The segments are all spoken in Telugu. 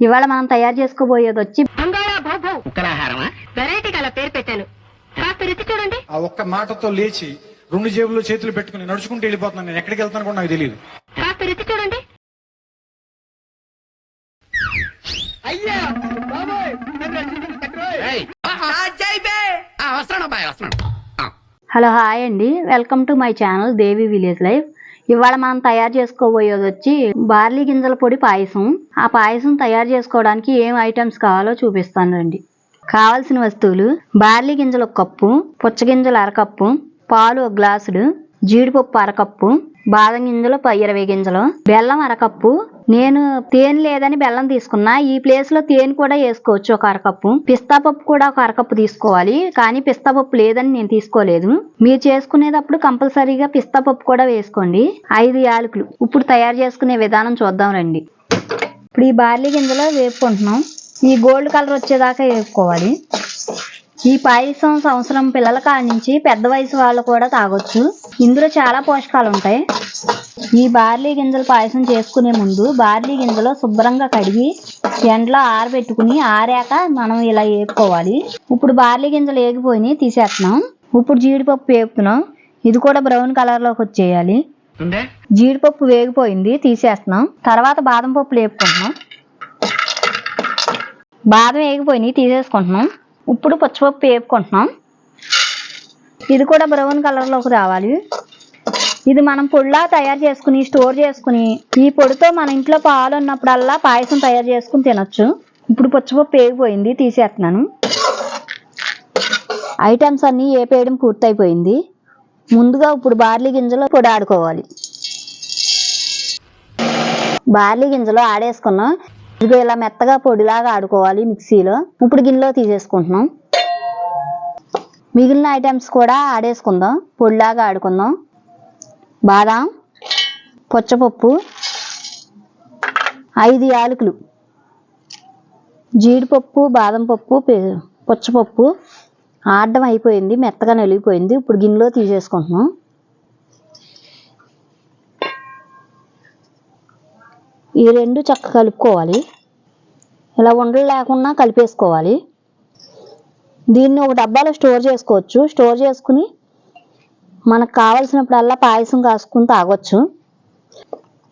ఇవాళ మనం తయారు చేసుకోబోయేది వచ్చి చూడండి. ఆ ఒక్క మాటతో లేచి 2 జేబుల్లో చేతులు పెట్టుకుని నడుచుకుంటూ వెళ్ళిపోతున్నాను. నేను ఎక్కడికి వెళ్తాను కూడా నాకు తెలియదు. చూడండి. హలో హాయ్ అండి, welcome to my channel Devi village life. ఇవాళ మనం తయారు చేసుకోబోయేది వచ్చి బార్లీ గింజల పొడి పాయసం. ఆ పాయసం తయారు చేసుకోవడానికి ఏం ఐటమ్స్ కావాలో చూపిస్తాను రండి. కావాల్సిన వస్తువులు: బార్లీ గింజలు 1 కప్పు, పుచ్చగింజలు 1/2 కప్పు, పాలు 1 గ్లాసుడు, జీడిపప్పు 1/2 కప్పు, బాదం గింజలు 20 గింజలు, బెల్లం 1/2 కప్పు. నేను తేనె లేదని బెల్లం తీసుకున్నా, ఈ ప్లేస్ లో తేనె కూడా వేసుకోవచ్చు 1/2 కప్పు. పిస్తా పప్పు కూడా 1/2 కప్పు తీసుకోవాలి, కానీ పిస్తా పప్పు లేదని నేను తీసుకోలేదు. మీరు చేసుకునేటప్పుడు కంపల్సరీగా పిస్తా పప్పు కూడా వేసుకోండి. 5 యాలకులు. ఇప్పుడు తయారు చేసుకునే విధానం చూద్దాం రండి. ఇప్పుడు ఈ బార్లీ గింజలు వేపుకుంటున్నాం. ఈ గోల్డ్ కలర్ వచ్చేదాకా వేపుకోవాలి. ఈ పాయసం సంవత్సరం పిల్లల కాడి నుంచి పెద్ద వయసు వాళ్ళు కూడా తాగొచ్చు. ఇందులో చాలా పోషకాలు ఉంటాయి. ఈ బార్లీ గింజల పాయసం చేసుకునే ముందు బార్లీ గింజలు శుభ్రంగా కడిగి ఎండలో ఆరబెట్టుకుని ఆరాక మనం ఇలా వేపుకోవాలి. ఇప్పుడు బార్లీ గింజలు వేగిపోయి తీసేస్తున్నాం. ఇప్పుడు జీడిపప్పు వేపుతున్నాం. ఇది కూడా బ్రౌన్ కలర్ లోకి వచ్చేయాలి. జీడిపప్పు వేగిపోయింది, తీసేస్తున్నాం. తర్వాత బాదం పప్పు వేపుకుంటున్నాం. బాదం వేగిపోయినాయి, తీసేసుకుంటున్నాం. ఇప్పుడు పచ్చిపప్పు వేపుకుంటున్నాం. ఇది కూడా బ్రౌన్ కలర్లోకి రావాలి. ఇది మనం పొడిలా తయారు చేసుకుని స్టోర్ చేసుకుని ఈ పొడితో మన ఇంట్లో పాలు ఉన్నప్పుడల్లా పాయసం తయారు చేసుకుని తినొచ్చు. ఇప్పుడు పచ్చిపప్పు వేగిపోయింది, తీసేస్తున్నాను. ఐటమ్స్ అన్నీ వేపేయడం పూర్తయిపోయింది. ముందుగా ఇప్పుడు బార్లీ గింజలు పొడి ఆడుకోవాలి. బార్లీ గింజలు ఆడేసుకున్నాం. ఇదిగో ఇలా మెత్తగా పొడిలాగా ఆడుకోవాలి మిక్సీలో. ఇప్పుడు గిన్నెలో తీసేసుకుంటున్నాం. మిగిలిన ఐటమ్స్ కూడా ఆడేసుకుందాం, పొడిలాగా ఆడుకుందాం. బాదాం, పుచ్చపప్పు, 5 యాలకులు, జీడిపప్పు, బాదం పప్పు, పుచ్చపప్పు ఆడడం అయిపోయింది, మెత్తగా నలిగిపోయింది. ఇప్పుడు గిన్నెలో తీసేసుకుంటున్నాం. ఈ 2 చక్కగా కలుపుకోవాలి. ఇలా ఉండలు లేకుండా కలిపేసుకోవాలి. దీన్ని ఒక డబ్బాలో స్టోర్ చేసుకోవచ్చు. స్టోర్ చేసుకుని మనకు కావాల్సినప్పుడల్లా పాయసం కాసుకుని తాగొచ్చు.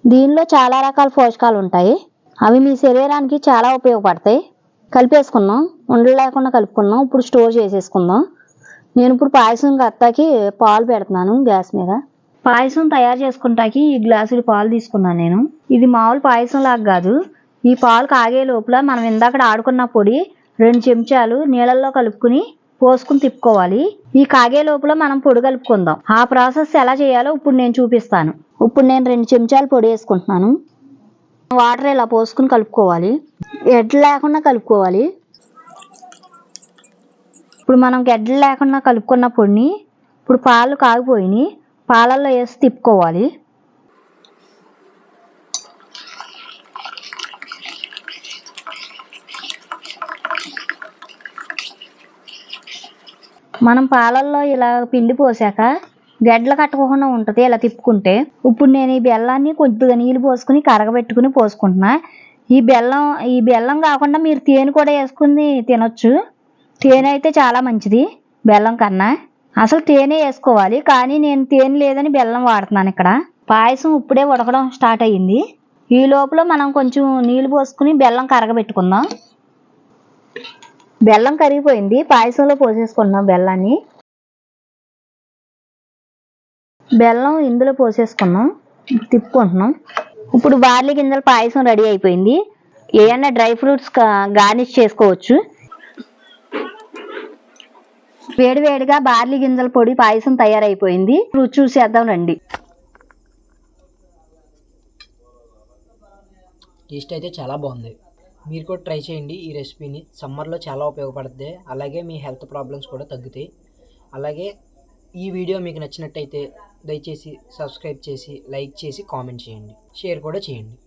దీనిలో చాలా రకాల పోషకాలు ఉంటాయి. అవి మీ శరీరానికి చాలా ఉపయోగపడతాయి. కలిపేసుకున్నాం, ఉండలు లేకుండా కలుపుకున్నాం. ఇప్పుడు స్టోర్ చేసేసుకుందాం. నేను ఇప్పుడు పాయసం కట్టాకి పాలు పెడుతున్నాను గ్యాస్ మీద. పాయసం తయారు చేసుకుంటాకి ఈ గ్లాసులు పాలు తీసుకున్నాను నేను. ఇది మామూలు పాయసం లాగా కాదు. ఈ పాలు కాగే లోపల మనం ఇందాక ఆడుకున్న పొడి 2 చెంచాలు నీళ్ళల్లో కలుపుకుని పోసుకుని తిప్పుకోవాలి. ఈ కాగే లోపల మనం పొడి కలుపుకుందాం. ఆ ప్రాసెస్ ఎలా చేయాలో ఇప్పుడు నేను చూపిస్తాను. ఇప్పుడు నేను 2 చెంచాలు పొడి వేసుకుంటున్నాను. వాటర్ ఇలా పోసుకుని కలుపుకోవాలి. గడ్డలు లేకుండా కలుపుకోవాలి. ఇప్పుడు మనం గడ్డలు లేకుండా కలుపుకున్న పొడిని ఇప్పుడు పాలు కాగిపోయి పాలల్లో వేసి తిప్పుకోవాలి. మనం పాలల్లో ఇలా పిండి పోసాక గడ్డలు కట్టుకోకుండా ఉంటుంది ఇలా తిప్పుకుంటే. ఇప్పుడు నేను ఈ బెల్లాన్ని కొద్దిగా నీళ్ళు పోసుకుని కరగబెట్టుకుని పోసుకుంటున్నా. ఈ బెల్లం కాకుండా మీరు తేనె కూడా వేసుకుని తినొచ్చు. తేనె అయితే చాలా మంచిది బెల్లం కన్నా. అసలు తేనె వేసుకోవాలి, కానీ నేను తేనె లేదని బెల్లం వాడుతున్నాను ఇక్కడ. పాయసం ఇప్పుడే ఉడకడం స్టార్ట్ అయ్యింది. ఈ లోపల మనం కొంచెం నీళ్ళు పోసుకుని బెల్లం కరగబెట్టుకుందాం. బెల్లం కరిగిపోయింది, పాయసంలో పోసేసుకుంటున్నాం బెల్లాన్ని. బెల్లం ఇందులో పోసేసుకున్నాం, తిప్పుకుంటున్నాం. ఇప్పుడు బార్లీ గింజల పాయసం రెడీ అయిపోయింది. ఏమన్నా డ్రై ఫ్రూట్స్ గార్నిష్ చేసుకోవచ్చు. వేడివేడిగా బార్లీ గింజల పొడి పాయసం తయారైపోయింది. రుచి చూసేద్దాం రండి. టేస్ట్ అయితే చాలా బాగుంది. మీరు కూడా ట్రై చేయండి ఈ రెసిపీని. సమ్మర్లో చాలా ఉపయోగపడుతుంది. అలాగే మీ హెల్త్ ప్రాబ్లమ్స్ కూడా తగ్గుతాయి. అలాగే ఈ వీడియో మీకు నచ్చినట్టయితే దయచేసి సబ్స్క్రైబ్ చేసి, లైక్ చేసి, కామెంట్ చేయండి, షేర్ కూడా చేయండి.